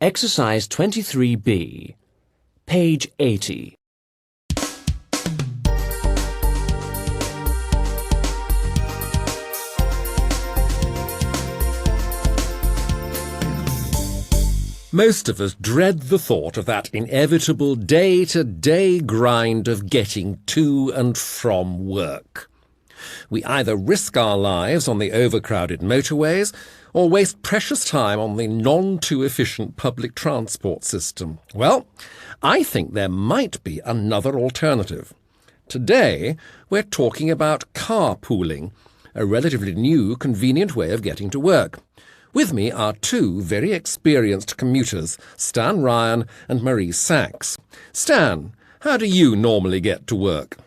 Exercise 23B, page 80. Most of us dread the thought of that inevitable day-to-day grind of getting to and from work. We either risk our lives on the overcrowded motorways or waste precious time on the non-too-efficient public transport system. Well, I think there might be another alternative. Today, we're talking about carpooling, a relatively new, convenient way of getting to work. With me are two very experienced commuters, Stan Ryan and Marie Sachs. Stan, how do you normally get to work?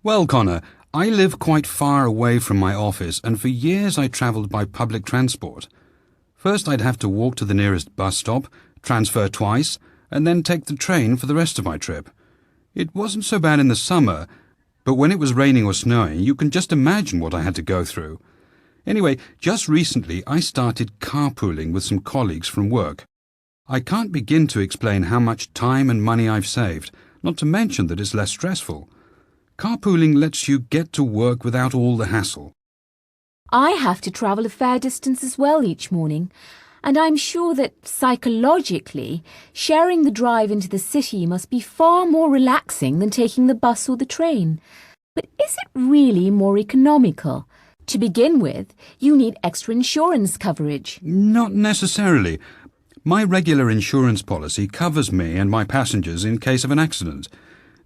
Well, Connor, I live quite far away from my office, and for years I travelled by public transport. First I'd have to walk to the nearest bus stop, transfer twice, and then take the train for the rest of my trip. It wasn't so bad in the summer, but when it was raining or snowing, you can just imagine what I had to go through. Anyway, just recently I started carpooling with some colleagues from work. I can't begin to explain how much time and money I've saved, not to mention that it's less stressful. Carpooling lets you get to work without all the hassle. I have to travel a fair distance as well each morning, and I'm sure that psychologically, sharing the drive into the city must be far more relaxing than taking the bus or the train. But is it really more economical? To begin with, you need extra insurance coverage. Not necessarily. My regular insurance policy covers me and my passengers in case of an accident.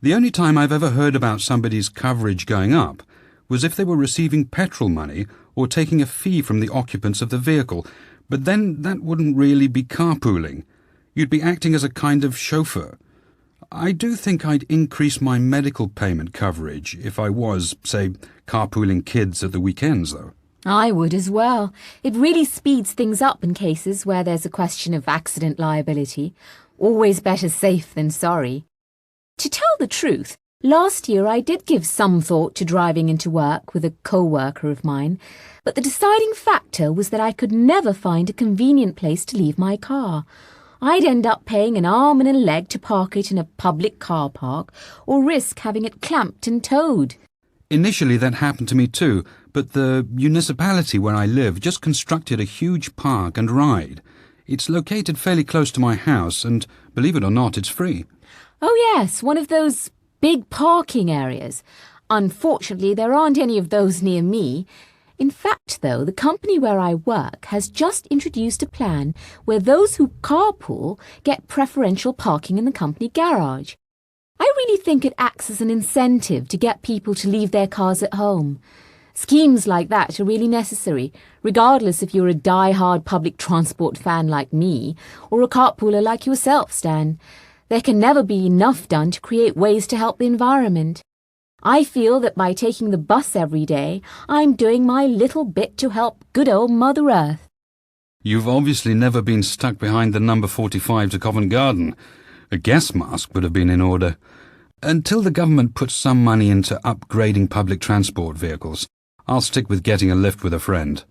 The only time I've ever heard about somebody's coverage going up was if they were receiving petrol money or taking a fee from the occupants of the vehicle, but then that wouldn't really be carpooling. You'd be acting as a kind of chauffeur. I do think I'd increase my medical payment coverage if I was, say, carpooling kids at the weekends, though. I would as well. It really speeds things up in cases where there's a question of accident liability. Always better safe than sorry. To tell the truth, last year I did give some thought to driving into work with a co-worker of mine, but the deciding factor was that I could never find a convenient place to leave my car. I'd end up paying an arm and a leg to park it in a public car park or risk having it clamped and towed. Initially that happened to me too, but the municipality where I live just constructed a huge park and ride. It's located fairly close to my house and, believe it or not, it's free. Oh yes, one of those big parking areas. Unfortunately, there aren't any of those near me. In fact, though, the company where I work has just introduced a plan where those who carpool get preferential parking in the company garage. I really think it acts as an incentive to get people to leave their cars at home. Schemes like that are really necessary, regardless if you're a die-hard public transport fan like me or a carpooler like yourself, Stan. There can never be enough done to create ways to help the environment. I feel that by taking the bus every day, I'm doing my little bit to help good old Mother Earth. You've obviously never been stuck behind the number 45 to Covent Garden. A gas mask would have been in order. Until the government puts some money into upgrading public transport vehicles, I'll stick with getting a lift with a friend.